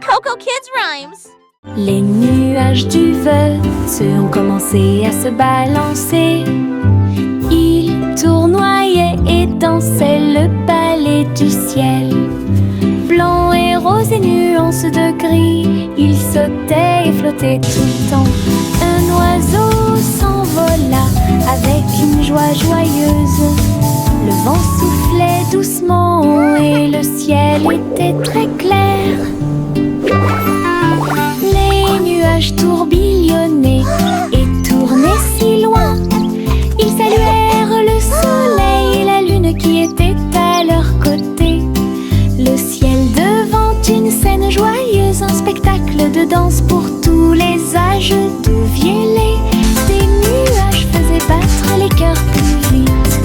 Coco Kids Rhymes. Les nuages du Veuf ont commencé à se balancer. Ils tournoyaient et dansaient le ballet du ciel. Blanc et rose et nuances de gris, ils sautaient et flottaient tout le temps. Un oiseau s'envola avec une joie joyeuse. Le vent soufflait doucement et le ciel était très clair. Les nuages tourbillonnaient et tournaient si loin. Ils saluèrent le soleil et la lune qui était à leur côté. Le ciel devant une scène joyeuse, un spectacle de danse pour tous les âges. D'où vielaient des nuages faisaient battre les cœurs plus vite.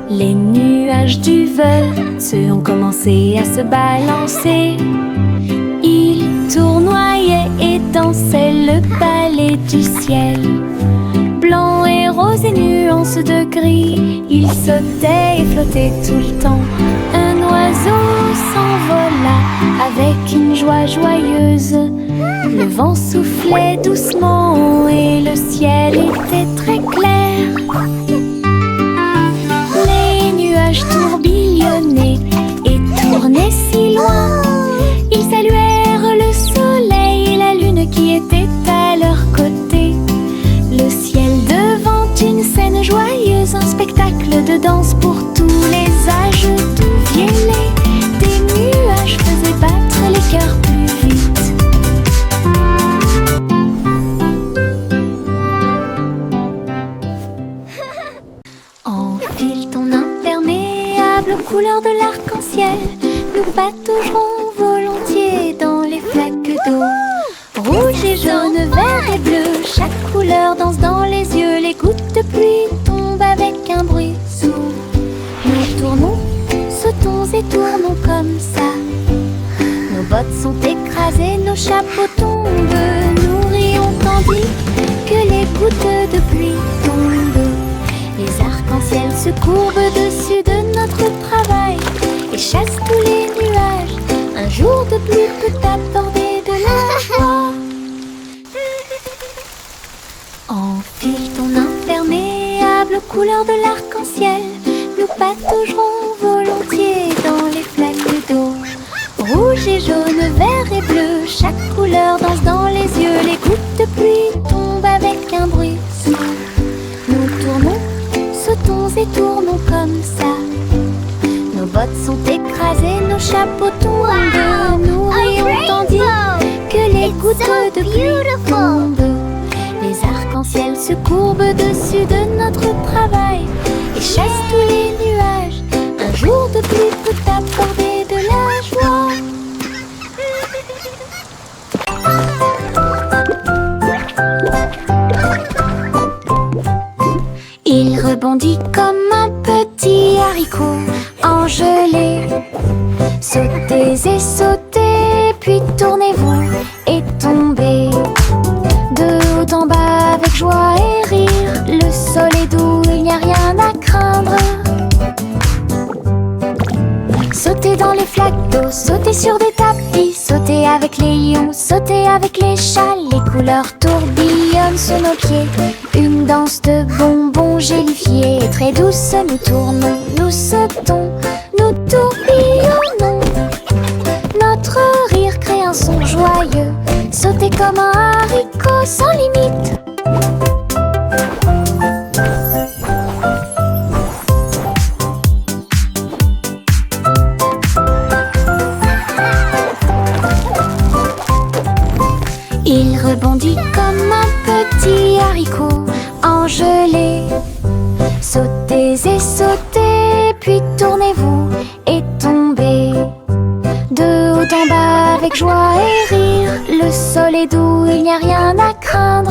Les nuages du Veuf ont commencé à se balancer. Ils tournoyaient et dansaient le ballet du ciel. Blanc et rose et nuances de gris, ils sautaient et flottaient tout le temps. Un oiseau s'envola avec une joie joyeuse. Le vent soufflait doucement et le ciel était très clair. Les nuages tourbillonnaient et tournaient si loin. Ils saluèrent le soleil et la lune qui était à leur côté. Le ciel devant une scène joyeuse, un spectacle de danse pour tous les âges. D'où vielaient des nuages faisaient battre les cœurs plus vite. Enfile ton imperméable aux couleurs de l'arc-en-ciel. Nous pataugerons volontiers dans les flaques d'eau. Rouge et jaune, vert et bleu, chaque couleur danse dans les yeux. Les gouttes de pluie tombent avec un bruit sourd. Nous tournons, sautons et tournons comme ça. Nos bottes sont écrasées, nos chapeaux tombent. Nous rions tandis que les gouttes de pluie tombent. Les arcs-en-ciel se courbent dessus de notre travail et chassent tous les nuages. Un jour de pluie peut apporter de la joie. Enfile ton imperméable aux couleurs de l'arc-en-ciel. Nous pataugerons volontiers dans les flaques d'eau. Rouge et jaune, vert et bleu, chaque couleur danse dans les yeux. Les gouttes de pluie tombent avec un bruit sourd. Nous tournons, sautons et tournons comme ça. Nos bottes sont écrasées, nos chapeaux tombent. Nous rions tandis que les gouttes de pluie tombent. Les arcs-en-ciel se courbent dessus de notre travail et chassent tous les nuages. Un jour de pluie peut apporter de la joie. Il rebondit comme un petit haricot engelé. Sautez et sautez, puis tournez-vous et tombez. De haut en bas avec joie et rire, le sol est doux, il n'y a rien à craindre. Sautez dans les flaques d'eau, sautez sur des tapis, sautez avec les lions, sautez avec les chats. Les couleurs tourbillonnent sous nos pieds, une danse de bonbons gélifiés. Et très douce, nous tournons, nous sautons, nous tourbillonnons. Notre rire crée un son joyeux, sautez comme un haricot sans limite. Il rebondit comme un petit haricot engelé. Sautez et sautez, puis tournez-vous et tombez. De haut en bas avec joie et rire, le sol est doux, il n'y a rien à craindre.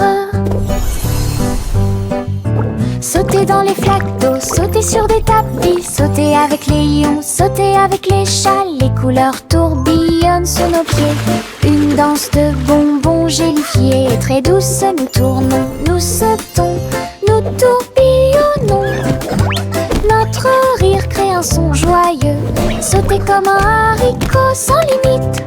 Sautez dans les flaques d'eau, sautez sur des tapis, sautez avec les lions, sautez avec les chats. Les couleurs tourbillonnent sous nos pieds, une danse de bonbons gélifiés. Et très douce, nous tournons, nous sautons, nous tourbillonnons. Notre J'étais comme un haricot sans limite.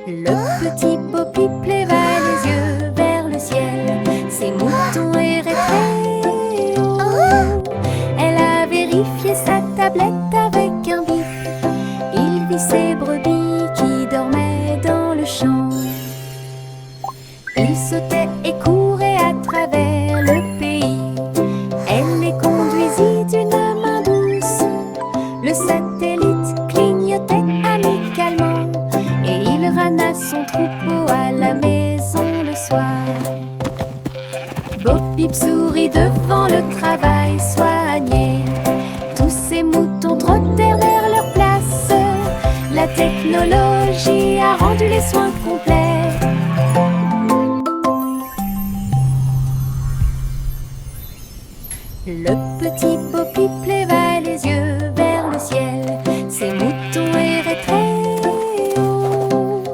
Le petit Poppy leva les yeux vers le ciel. Ses moutons erraient très haut. Elle a vérifié sa tablette avec un bip. Il vit ses brebis qui dormaient dans le champ. Il sautait et courait à travers le pays. Elle les conduisit d'une main douce. Le satellite clignotait amicalement et il ramena son troupeau à la maison le soir. Bo Peep sourit devant le travail soigné. Tous ces moutons trottèrent vers leur place. La technologie a rendu les soins complets. Le petit Poppy leva les yeux vers le ciel. Ses moutons erraient très haut.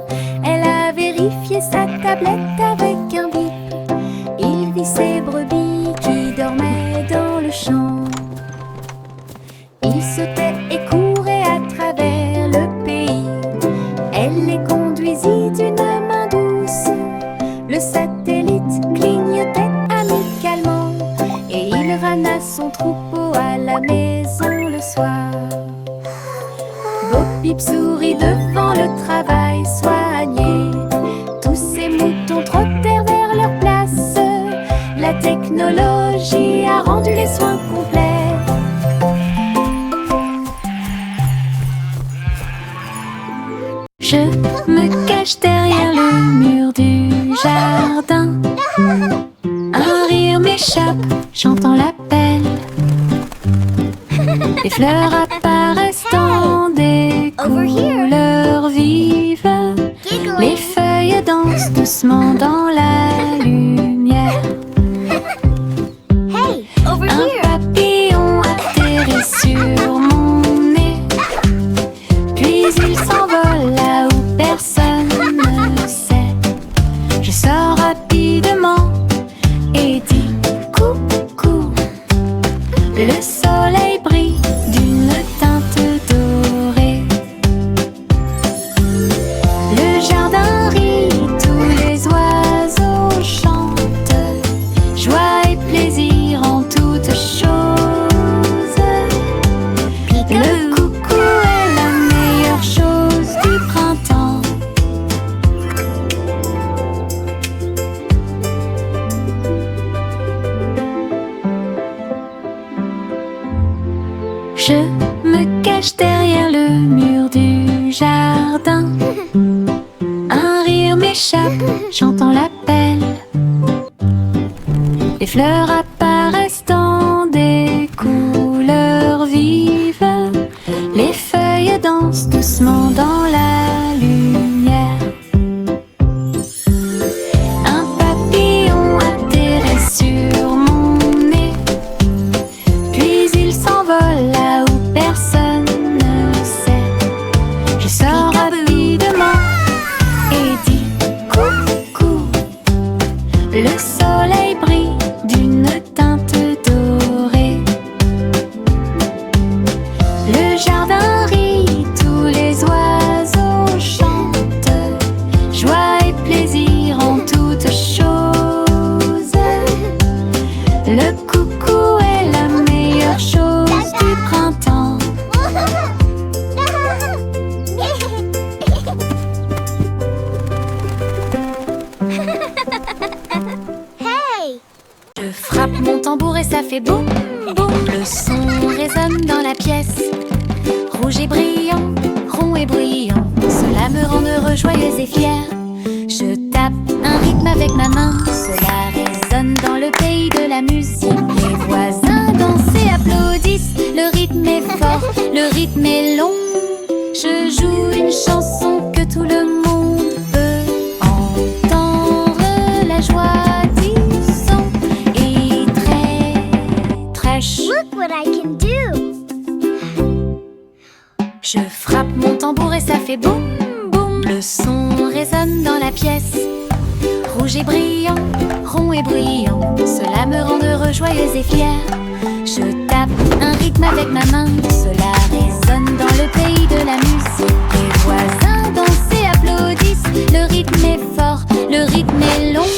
Elle a vérifié sa tablette avec un bip. Il vit ses brebis qui dormaient dans le champ. Il sautait et courait à travers le pays. Elle les conduisit d'une main douce. Le satellite clignotait amicalement et il ramena son troupeau à la maison le soir. Bo Peep sourit devant le travail soigné. Tous ces moutons trottèrent vers leur place. La technologie a rendu les soins complets. Je me cache derrière le mur du jardin. Un rire m'échappe, j'entends l'appel. Les fleurs apparaissent dans des couleurs vives. Les feuilles dansent doucement dans la lumière. Un papillon atterrit sur mon nez. Puis il s'envole là où personne ne sait. Je sors rapidement et dis coucou. Le soleil brille d'une teinte dorée. Le jardin rit, tous les oiseaux chantent. Joie et plaisir en toutes choses. Le coucou est la meilleure chose du printemps. Je me cache derrière le mur du jardin. Un rire m'échappe, j'entends l'appel. Les fleurs apparaissent dans des couleurs vives. Les feuilles dansent doucement dans la lumière. Un papillon atterrit sur mon nez. Puis il s'envole là où personne ne sait. Je sors rapidement et dis coucou. Le soleil brille d'une teinte dorée. Le jardin rit, tous les oiseaux chantent. Joie et plaisir en toutes choses. Le coucou est la meilleure chose du printemps. Je frappe mon tambour et ça fait boum, boum. Le son résonne dans la pièce. Rouge et brillant, rond et bruyant. Cela me rend heureux, joyeux et fier. Je tape un rythme avec ma main. Cela résonne dans le pays de la musique. Les voisins dansent et applaudissent. Le rythme est fort, le rythme est long. Je joue une chanson que tout le monde peut entendre. La joie du son est très chou. Look what I can do. Je frappe mon tambour et ça fait boum, boum. Le son résonne dans la pièce. rouge et brillant, rond et bruyant, cela me rend heureux, joyeuse et fière. Je tape un rythme avec ma main, cela résonne dans le pays de la musique. Les voisins dansent et applaudissent, le rythme est fort, le rythme est long.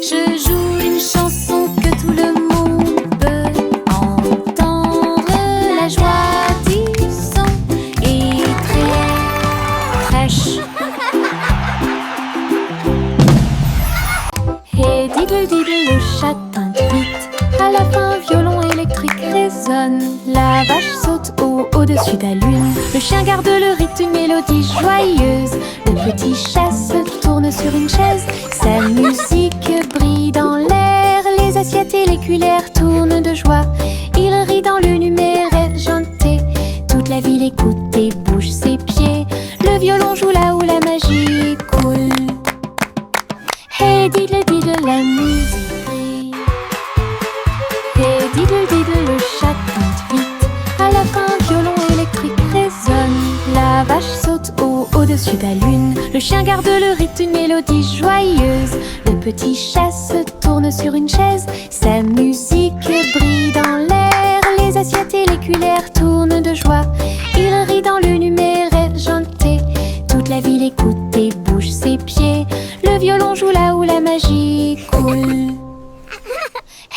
Je joue une chanson que tout le monde peut entendre, la joie du son est très fraîche. Et diddle diddle, le chat tinte vite, à la fin violon électrique résonne. La vache saute au-dessus de la lune, le chien garde le rythme, une mélodie joyeuse. Le petit chat se tourne sur une chaise, sa musique brille dans l'air. Les assiettes et les cuillères tournent de joie, il rit dans le numéraire janté. Toute la ville écoute et bouge ses pieds, le violon joue là où la magie coule. Hey diddle diddle, la musique brille. Hey diddle diddle, le chat tinte vite, à la fin violon électrique résonne. La vache saute au-dessus de la lune, le chien garde le rythme, une mélodie joyeuse. Le petit chat se tourne sur une chaise, sa musique brille dans l'air. Les assiettes et les cuillères tournent de joie, il rit dans le numéraire janté. Toute la ville écoute et bouge ses pieds, le violon joue là où la magie coule.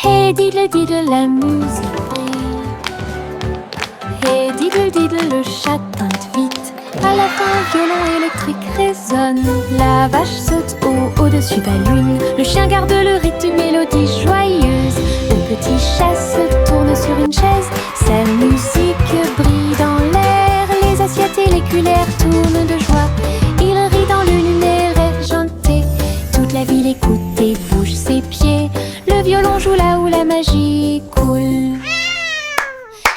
Hey diddle diddle, la musique brille. Hey diddle diddle, le chat tinte vite, à la fin violon électrique résonne. La vache saute au-dessus de la lune, le chien garde le rythme, une mélodie joyeuse. Le petit chat se tourne sur une chaise, sa musique brille dans l'air. Les assiettes et les cuillères tournent de joie, il rit dans le numéraire janté. Toute la ville écoute et bouge ses pieds, le violon joue là où la magie coule.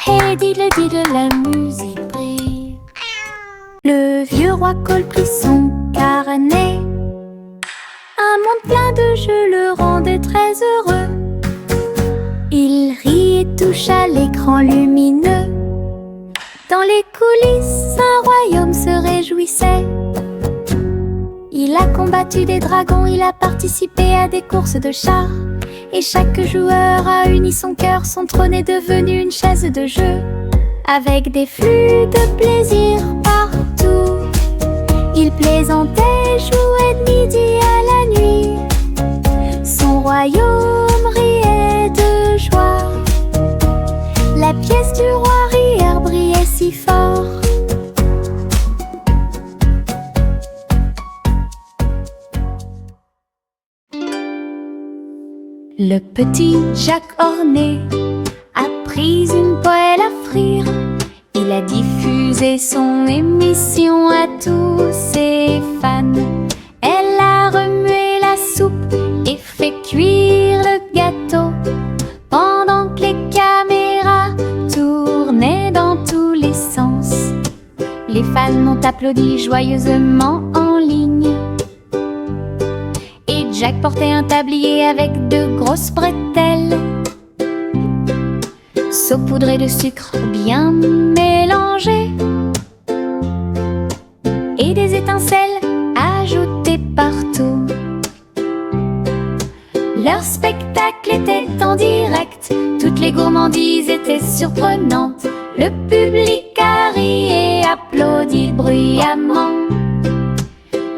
Hey diddle diddle, la musique brille. Le vieux roi Cole prit son carnet, un monde plein de jeux le rendait très heureux. Il rit et touche à l'écran lumineux, dans les coulisses un royaume se réjouissait. Il a combattu des dragons, il a participé à des courses de chars, et chaque joueur a uni son cœur, son trône est devenu une chaise de jeu. Avec des flux de plaisir partout, il plaisantait, jouait de midi à la nuit. Son royaume riait de joie, la pièce du roi rire brillait si fort. Le petit Jacques Orné a pris une poêle à frire. Il a diffusé son émission à tous ses fans. Elle a remué la soupe et fait cuire le gâteau, pendant que les caméras tournaient dans tous les sens. Les fans ont applaudi joyeusement en ligne. Et Jack portait un tablier avec de grosses bretelles, saupoudrées de sucre bien mélangé, et des étincelles ajoutées partout. Leur spectacle était en direct, toutes les gourmandises étaient surprenantes. Le public a ri et applaudi bruyamment.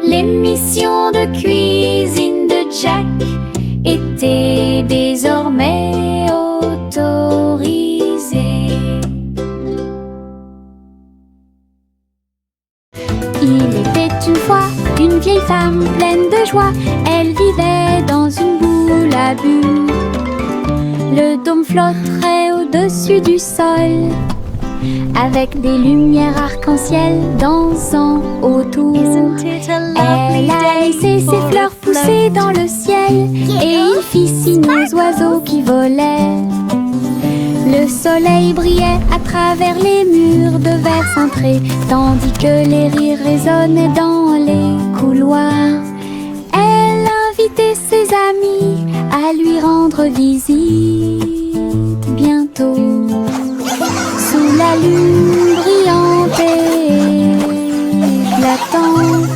L'émission de cuisine de Jack était désormais autorisée. Il était une fois une vieille femme pleine de joie. Elle vivait dans une boule à bulles. Le dôme flotterait au-dessus du sol, avec des lumières arc-en-ciel dansant autour. Elle a laissé ses fleurs pousser dans le ciel, et il fit signe aux oiseaux qui volaient. Le soleil brillait à travers les murs de verre cintré, tandis que les rires résonnaient dans les couloirs. Elle invitait ses amis à lui rendre visite bientôt, sous la lune brillante et éclatante.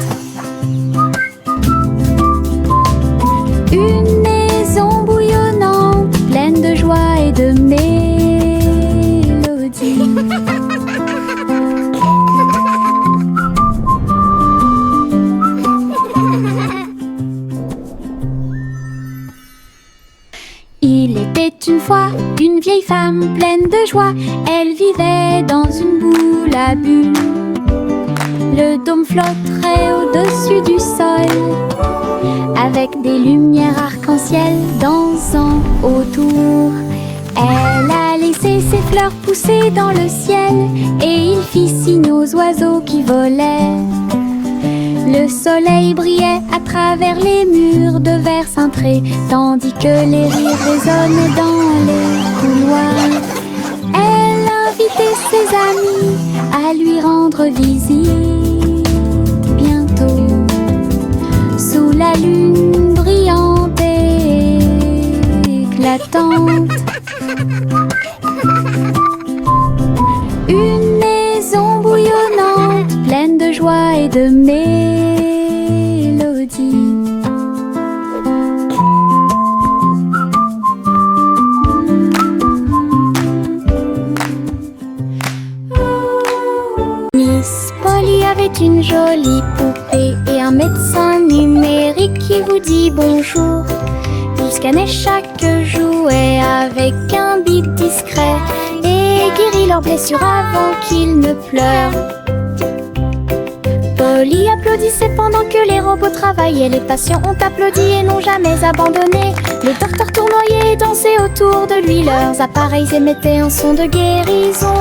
fois une vieille femme pleine de joie. Elle vivait dans une boule à bulles. Le dôme flotterait au-dessus du sol, avec des lumières arc-en-ciel dansant autour. Elle a laissé ses fleurs pousser dans le ciel, et il fit signe aux oiseaux qui volaient. Le soleil brillait à travers les murs de verre cintré, tandis que les rires résonnaient dans les couloirs. Elle invitait ses amis à lui rendre visite bientôt, sous la lune brillante et éclatante. Une maison bouillonnante, pleine de joie et de mélodie. Miss Polly avait une jolie poupée et un médecin numérique qui vous dit bonjour. Il scannait chaque jouet avec un bip discret et guérit leurs blessures avant qu'ils ne pleurent. Polly applaudissait pendant que les robots travaillaient. Les patients ont applaudi et n'ont jamais abandonné. Le docteur tournoyait et dansait autour de lui. Leurs appareils émettaient un son de guérison.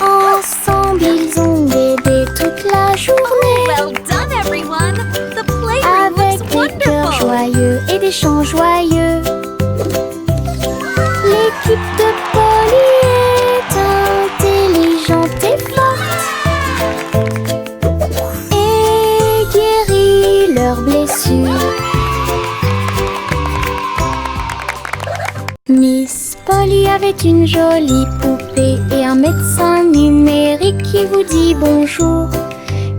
Ensemble, ils ont aidé toute la journée. Well done, everyone! The playroom Avec looks des cœurs wonderful! joyeux et des chants joyeux. L'équipe de Polly est intelligente et forte et guérit leurs blessures. Miss Polly avait une jolie poupée et un médecin numérique qui vous dit bonjour.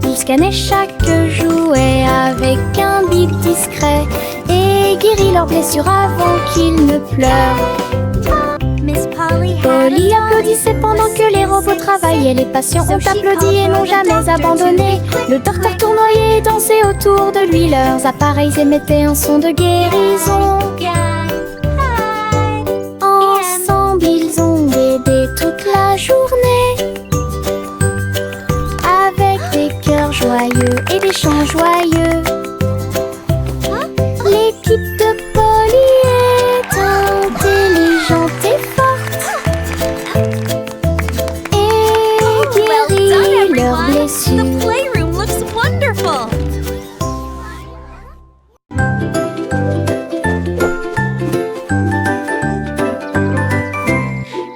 Il scannait chaque jouet avec un bip discret et guérit leurs blessures avant qu'ils ne pleurent. Miss Polly Polly applaudissait pendant que les robots travaillaient. Les patients ont applaudi et n'ont jamais abandonné. Le docteur tournoyait et dansait autour de lui. Leurs appareils émettaient un son de guérison. Ensemble, ils ont aidé toute la journée, avec des cœurs joyeux et des chants joyeux. L'équipe de Polly est intelligente et forte et Well done, guérit leurs everyone! The blessures. playroom looks wonderful!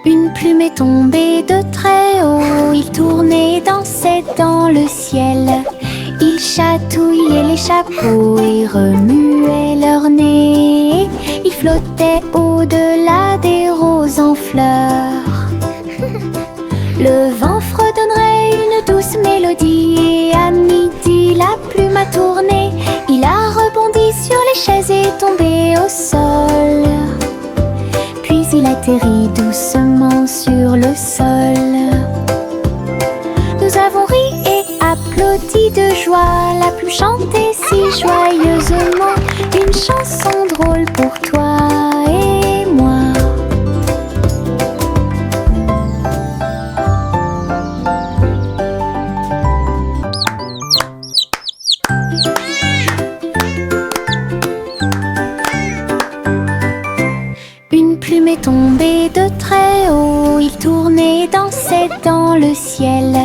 Une plume est tombée de très haut. Il tournait, dansait dans le ciel. Il chatouillait les chapeaux et remuait leur nez. Il flottait au-delà des roses en fleurs. Le vent fredonnerait une douce mélodie. Et à midi, la plume a tourné. Il a rebondi sur les chaises et tombé au sol. Puis il atterrit doucement sur le sol. Nous avons ri et applaudi de joie. La plume chantait si joyeusement une chanson drôle pour toi et moi. Une plume est tombée de très haut. Il tournait, dansait dans le ciel.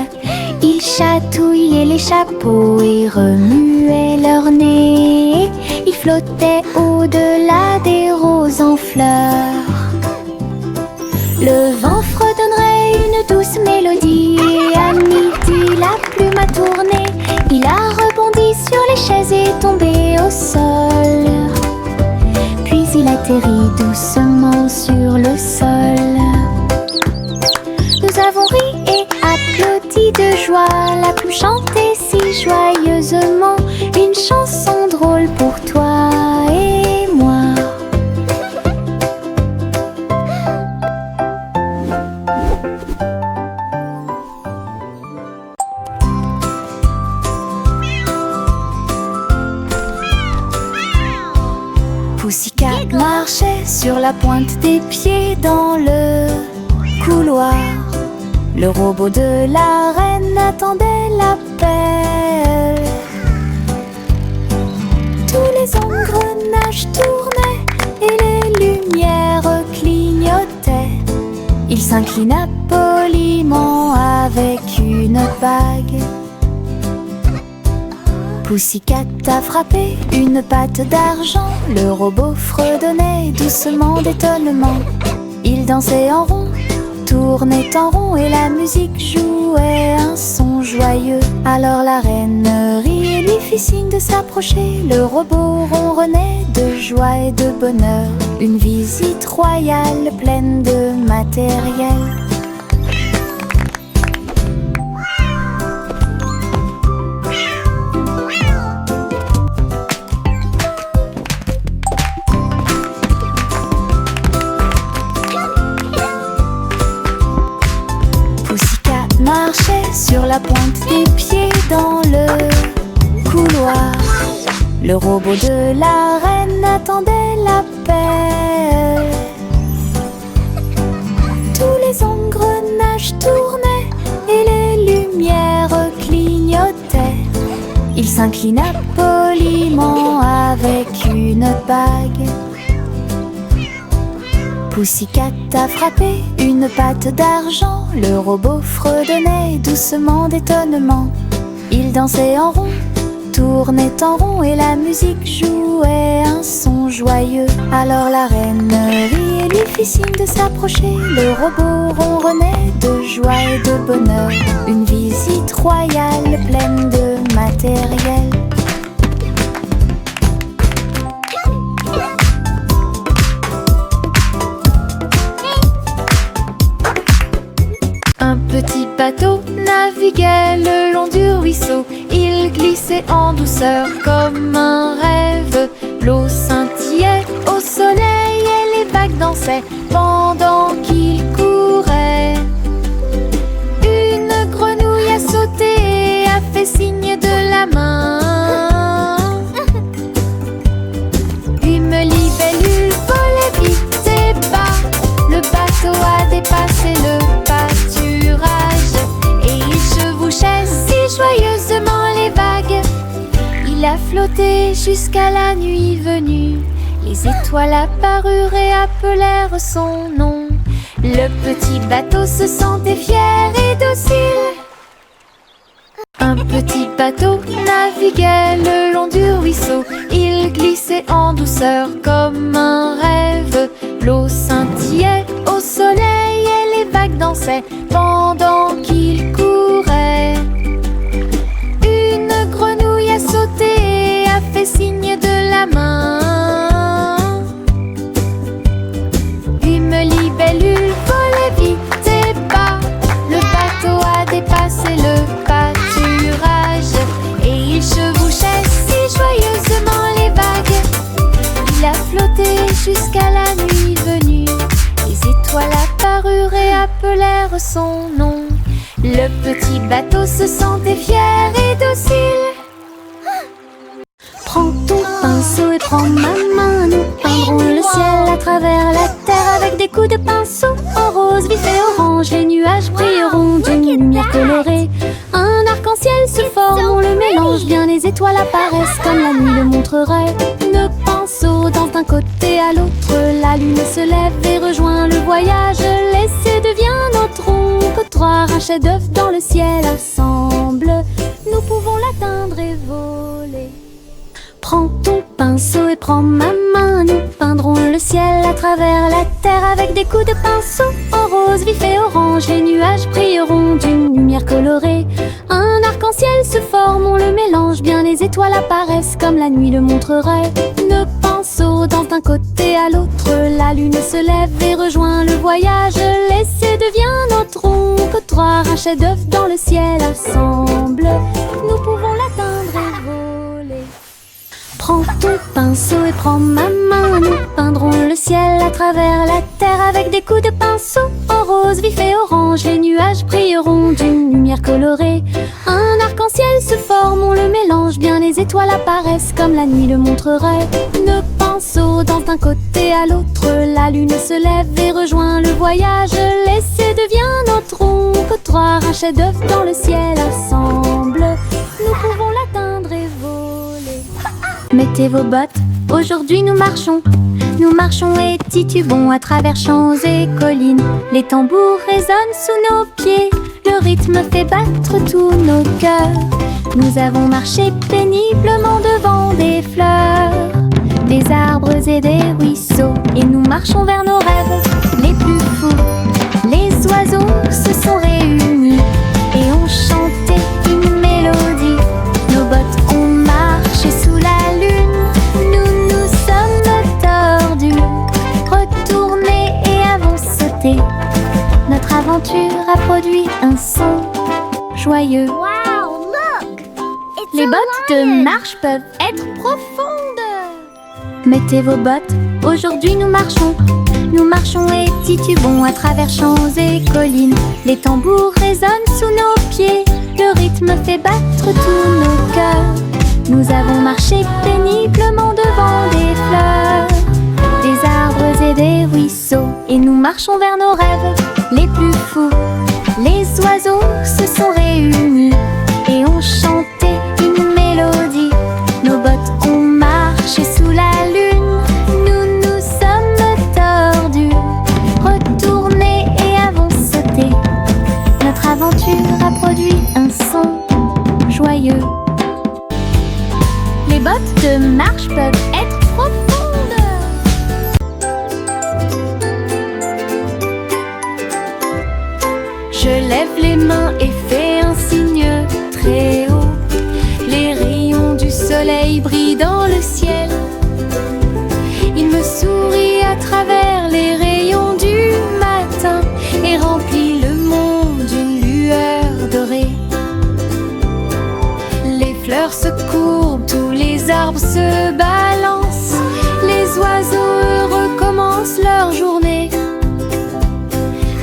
Il chatouillait les chapeaux et remuait leur nez. Il flottait au-delà des roses en fleurs. Le vent fredonnerait une douce mélodie. Et à midi, la plume a tourné. Il a rebondi sur les chaises et tombé au sol. Puis il atterrit doucement sur le sol. Nous avons ri et applaudi de joie. La plume chantait si joyeusement une chanson drôle pour toi et moi. Pussycat marchait sur la pointe des pieds dans le couloir. Le robot de la reine attendait l'appel. Tous les engrenages tournaient et les lumières clignotaient. Il s'inclina poliment avec une bague. Pussycat a frappé une patte d'argent. Le robot fredonnait doucement d'étonnement. Il dansait en rond, tournait en rond et la musique jouait un son joyeux. Alors la reine rit et lui fit signe de s'approcher. Le robot ronronnait de joie et de bonheur. Une visite royale pleine de matériel. Marchait sur la pointe des pieds dans le couloir. Le robot de la reine attendait l'appel. Tous les engrenages tournaient et les lumières clignotaient. Il s'inclina poliment avec une bague. Pussycat a frappé une patte d'argent. Le robot fredonnait doucement d'étonnement. Il dansait en rond, tournait en rond et la musique jouait un son joyeux. Alors la reine rit et lui fit signe de s'approcher. Le robot ronronnait de joie et de bonheur. Une visite royale pleine de matériel. Un petit bateau naviguait le long du ruisseau. Il glissait en douceur comme un rêve. L'eau scintillait au soleil et les vagues dansaient pendant qu'il courait. Une grenouille a sauté et a fait signe de la main. Une libellule volait vite et bas. Le bateau a dépassé le pâturage et il chevauchait si joyeusement les vagues. Il a flotté jusqu'à la nuit venue. Les étoiles apparurent et appelèrent son nom. Le petit bateau se sentait fier et docile. Un petit bateau naviguait le long du ruisseau. Il glissait en douceur comme un rêve. L'eau scintillait au soleil et les vagues dansaient pendant qu'il courait. Une grenouille a sauté et a fait signe de la main. Une libellule volait vite et bas. Le bateau a dépassé le pâturage et il chevauchait si joyeusement les vagues. Il a flotté jusqu'à la nuit venue. Les étoiles apparurent et appelèrent son nom. Le petit bateau se sentait fier et docile. Prends ton pinceau et prends ma main. Nous peindrons le ciel à travers la terre avec des coups de pinceau en rose, vif et orange. Les nuages brilleront d'une lumière colorée. Un arc-en-ciel se forme, on le mélange bien. Les étoiles apparaissent comme la nuit le montrerait. Nos pinceaux dansent d'un côté à l'autre. La lune se lève et rejoint le voyage. L'essai devient notre ombre. Trois un chef-d'œuvre dans le ciel ensemble. Nous pouvons l'atteindre et voler. Prends ton pinceau et prends ma main. Nous peindrons le ciel à travers la terre avec des coups de pinceau en rose, vif et orange. Les nuages brilleront d'une lumière colorée. Un arc-en-ciel se forme, on le mélange bien. Les étoiles apparaissent comme la nuit le montrerait. Nos pinceaux dansent d'un côté à l'autre. La lune se lève et rejoint le voyage. L'essai devient notre ombre. Trois un chef-d'œuvre dans le ciel ensemble. Nous pouvons l'atteindre et voler. Prends ton pinceau et prends ma main. Nous peindrons le ciel à travers la terre avec des coups de pinceau en rose, vif et orange. Les nuages brilleront d'une lumière colorée. Un arc-en-ciel se forme, on le mélange bien. Les étoiles apparaissent comme la nuit le montrerait. Nos pinceaux saut dans d'un côté à l'autre. La lune se lève et rejoint le voyage. L'essai devient notre ronde, trottoir, un chef-d'œuvre dans le ciel. Ensemble, nous pouvons l'atteindre et voler. Mettez vos bottes, aujourd'hui nous marchons. Nous marchons et titubons à travers champs et collines. Les tambours résonnent sous nos pieds. Le rythme fait battre tous nos cœurs. Nous avons marché péniblement devant des fleurs, des arbres et des ruisseaux. Et nous marchons vers nos rêves les plus fous. Les oiseaux se sont réunis et ont chanté une mélodie. Nos bottes ont marché sous la lune. Nous nous sommes tordus, retournés et avons sauté. Notre aventure a produit un son joyeux. Wow, look! It's Les a bottes lion. de marche peuvent être profondes. Mettez vos bottes, aujourd'hui nous marchons. Nous marchons et titubons à travers champs et collines. Les tambours résonnent sous nos pieds. Le rythme fait battre tous nos cœurs. Nous avons marché péniblement devant des fleurs, des arbres et des ruisseaux. Et nous marchons vers nos rêves les plus fous. Les oiseaux se sont réunis et ont chanté une mélodie. Nos bottes ont marché sous la lune. Nous nous sommes tordus, retournés et avons sauté. Notre aventure a produit un son joyeux. Les bottes de marche peuvent être profondes. Je lève les mains et fais un signe très haut. Les rayons du soleil brillent dans le ciel. Il me sourit à travers les rayons du matin et remplit le monde d'une lueur dorée. Les fleurs se courbent, tous les arbres se balancent. Les oiseaux heureux commencent leur journée.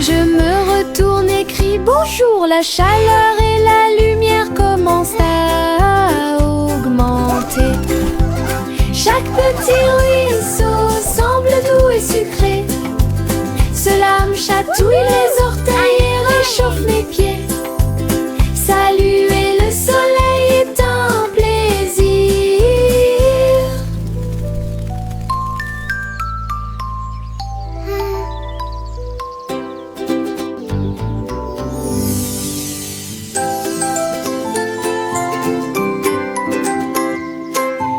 Je me retourne et crie bonjour. La chaleur et la lumière commencent à augmenter. Chaque petit ruisseau semble doux et sucré. Cela me chatouille les orteils et réchauffe mes pieds. Saluer le soleil est un plaisir.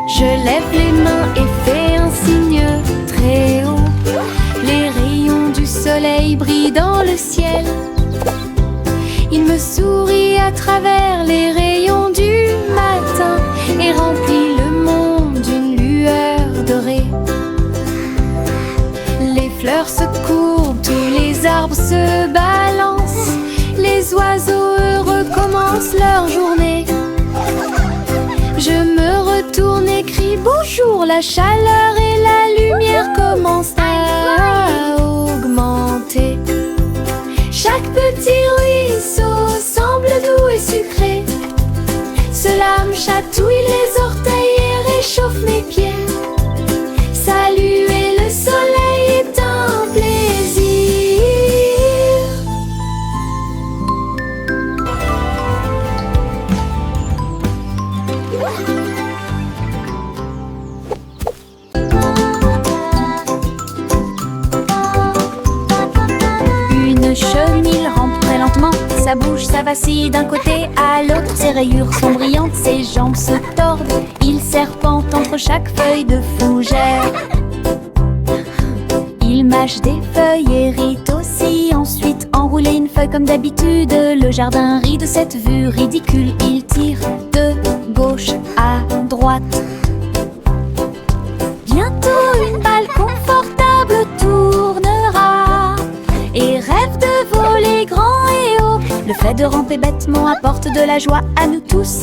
Je lève les mains et fais un signe très haut. Les rayons du soleil brillent dans le ciel. Il me sourit à travers les rayons du matin et remplit le monde d'une lueur dorée. Les fleurs se courbent, tous les arbres se balancent. Les oiseaux heureux commencent leur journée. Je me retourne et crie bonjour. La chaleur et la lumière commencent à augmenter. Chaque petit ruisseau semble doux et sucré. Cela me chatouille les orteils et réchauffe mes pieds. Saluer le soleil est un plaisir. Une chenille rampe très lentement. Sa bouche, ça vacille d'un côté à l'autre. Ses rayures sont brillantes, ses jambes se tordent. Il serpente entre chaque feuille de fougère. Il mâche des feuilles et rit aussi. Ensuite, enrouler une feuille comme d'habitude. Le jardin rit de cette vue ridicule. Il tire de gauche à droite. Bientôt une balle confortable tournera et rêve de voler grand et haut. Le fait de ramper bêtement apporte de la joie à nous tous.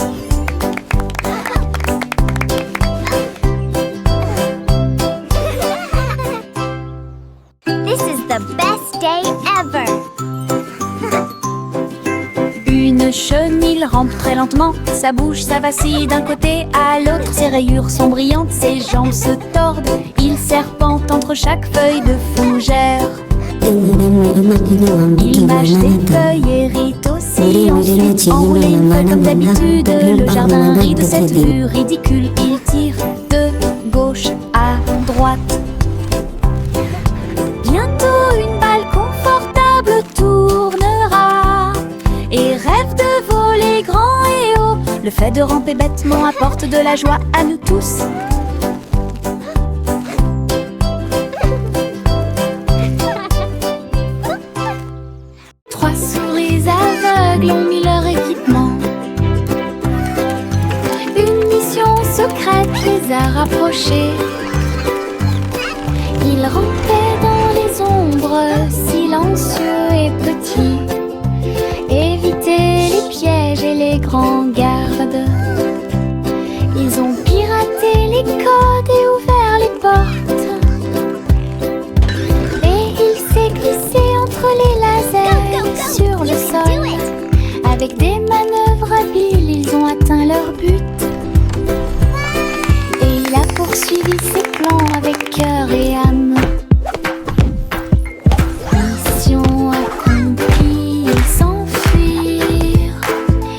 This is the best day ever. Une chenille rampe très lentement. Sa bouche, ça vacille d'un côté à l'autre. Ses rayures sont brillantes, ses jambes se tordent. Il serpent entre chaque feuille de fougère. Il mâche des feuilles, hérite aussi. Ensuite enroule une feuille comme d'habitude. Le jardin rit de cette vue ridicule. Il tire de gauche à droite. Bientôt une balle confortable tournera et rêve de voler grand et haut. Le fait de ramper bêtement apporte de la joie à nous tous. Trois souris aveugles ont mis leur équipement. Une mission secrète les a rapprochés. Ils rampaient dans les ombres, silencieux et petits. Évitaient les pièges et les grands gardes. Ils ont piraté les codes et ouvert les portes. Et il s'est glissé entre les lasers sur le sol. Avec des manœuvres habiles, ils ont atteint leur but. Et il a poursuivi ses plans avec cœur et âme. Mission accomplie, ils s'enfuirent.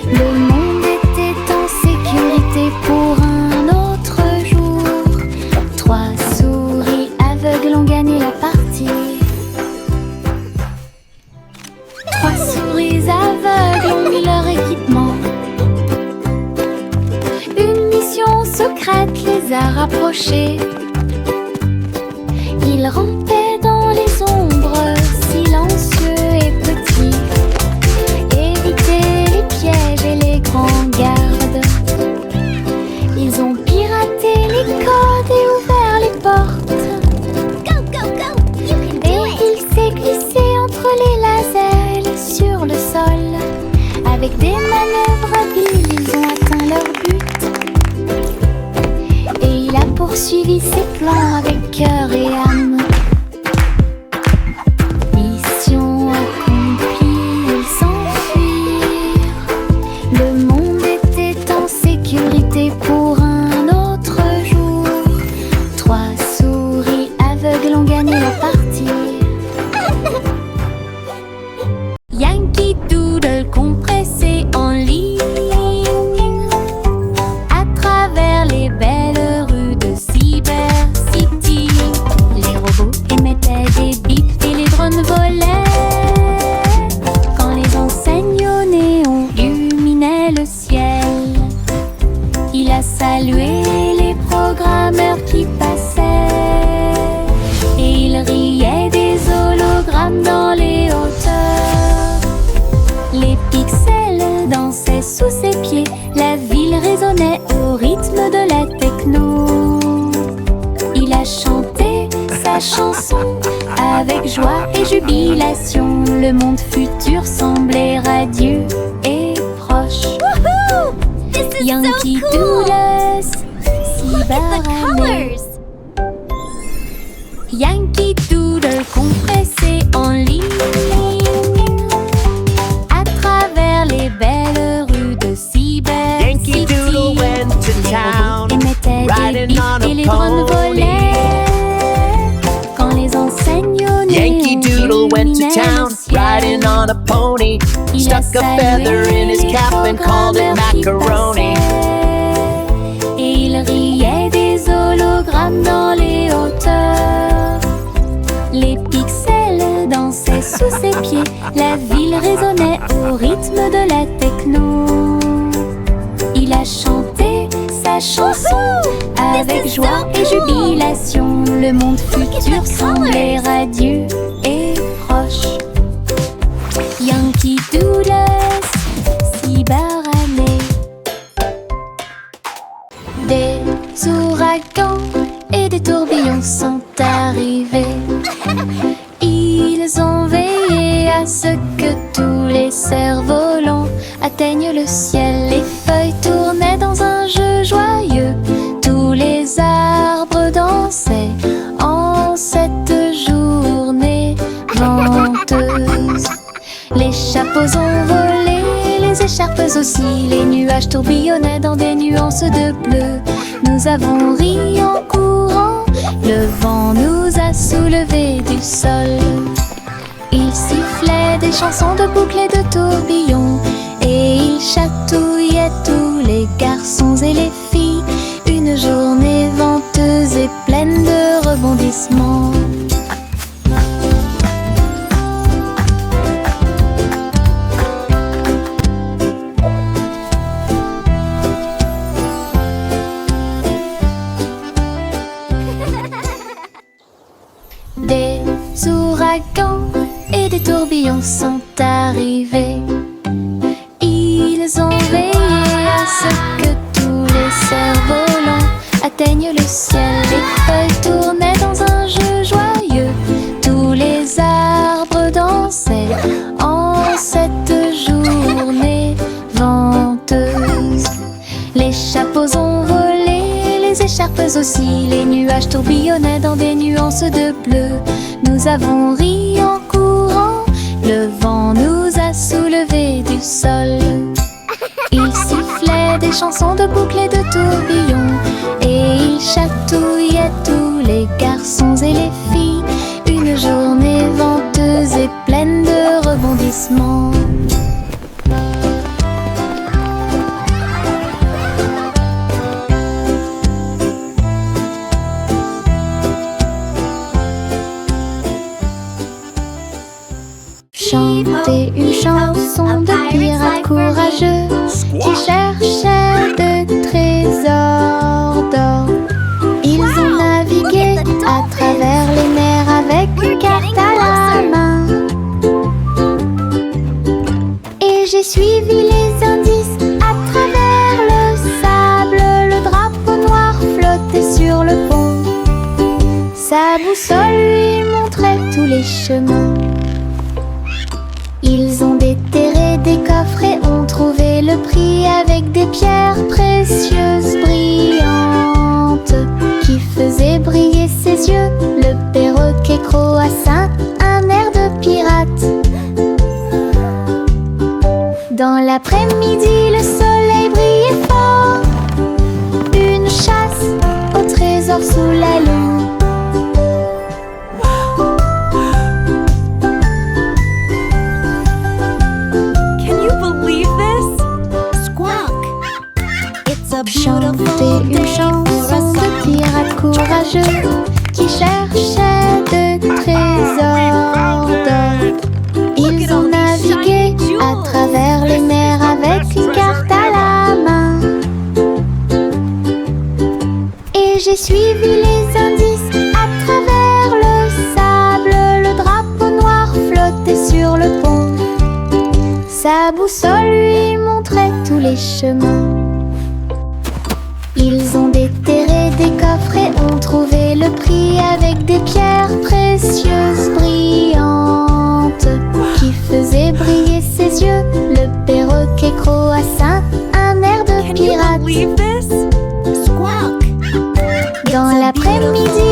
Le monde était en sécurité pour un autre jour. Trois souris aveugles ont gagné la partie. Trois souris aveugles ont mis leur équipement. Une mission secrète les a rapprochés. Ils rampaient dans les ombres, silencieux et petits. Évitaient les pièges et les grands gardes. Ils ont piraté les codes et ouvert les portes. Go, go, go! You can do Et it! il s'est glissé entre les lasers sur le sol. Avec des manœuvres habiles, ils ont atteint leur but. Et il a poursuivi ses plans avec cœur et âme. Mission accomplie, ils s'enfuirent. Le monde était en sécurité pour un autre jour. Trois souris aveugles ont gagné la partie. Yankee Doodle compressé en ligne à travers les belles rues de Cyber City. Les robots émettaient des bips et les drones volaient quand les enseignes au néon illuminaient le ciel. Il a salué les programmeurs qui passaient et il riait des hologrammes dans les hauteurs. Les pixels dansaient sous ses pieds, la ville résonnait au rythme de la techno. Il a chanté sa chanson avec joie et jubilation. Le monde futur semblait radieux et proche. Woohoo! This is Yankee so cool! Doodles, Look at the Cyber colors! Yankee Doodle compressé en ligne à travers les belles rues de Cyber Yankee City. Doodle went to Les town, robots émettaient des riding bips on a et les drones pony. volaient quand les enseignes au néon Yankee Doodle went to illuminaient town, le ciel. riding on a pony. Il a Stuck a salué feather in his les cap and called it programmeurs qui macaroni. passaient. Et il riait des hologrammes dans les hauteurs. Les pixels dansaient sous ses pieds, la ville résonnait au rythme de la techno. Il a chanté sa chanson avec This is joie so et cool. jubilation. Le monde futur the semblait colors. radieux et proche. Yankee Doodles, cyberannée. Des ouragans et des tourbillons sont arrivés. Ils ont veillé à ce que tous les cerfs-volants atteignent le ciel. Les feuilles tournaient dans un jeu joyeux. Tous les arbres dansaient en cette journée venteuse. Les chapeaux ont volé, les écharpes aussi. Les nuages tourbillonnaient dans des nuances de bleu. Nous avons ri en courant Le vent nous a soulevés du sol. Il sifflait des chansons de boucles et de tourbillons, et il chatouillait tous les garçons et les filles. Une journée venteuse et pleine de rebondissements. Des ouragans et des tourbillons sont arrivés. Ils ont veillé à ce que tous les cerfs-volants atteignent le ciel. Les feuilles tournaient dans un jeu joyeux. Tous les arbres dansaient en cette journée venteuse. Les chapeaux ont volé, les écharpes aussi. Les nuages tourbillonnaient dans des nuances de bleu. Nous avons ri en courant, le vent nous a soulevés du sol. Il sifflait des chansons de boucles et de tourbillons, et il chatouillait tous les garçons et les filles. Une journée venteuse et pleine de rebondissements. Chanter une chanson de pirates courageux qui cherchaient de trésors d'or. Ils ont navigué à travers les mers avec une carte à la main. Et j'ai suivi les indices à travers le sable. Le drapeau noir flottait sur le pont. Sa boussole lui montrait tous les chemins. Ils ont déterré des coffres et ont trouvé le prix avec des pierres précieuses brillantes qui faisaient briller ses yeux. Le perroquet croassa un air de pirate. Dans l'après-midi, le soleil brillait fort. Une chasse au trésor sous la lune. Chanter une chanson de pirates courageux qui cherchaient de trésors d'or. Ils ont navigué à travers les mers avec une carte à la main. Et j'ai suivi les indices à travers le sable. Le drapeau noir flottait sur le pont. Sa boussole lui montrait tous les chemins. Ils ont déterré des coffres et ont trouvé le prix avec des pierres précieuses brillantes qui faisaient briller ses yeux. Le perroquet croassa un air de pirate. Dans l'après-midi,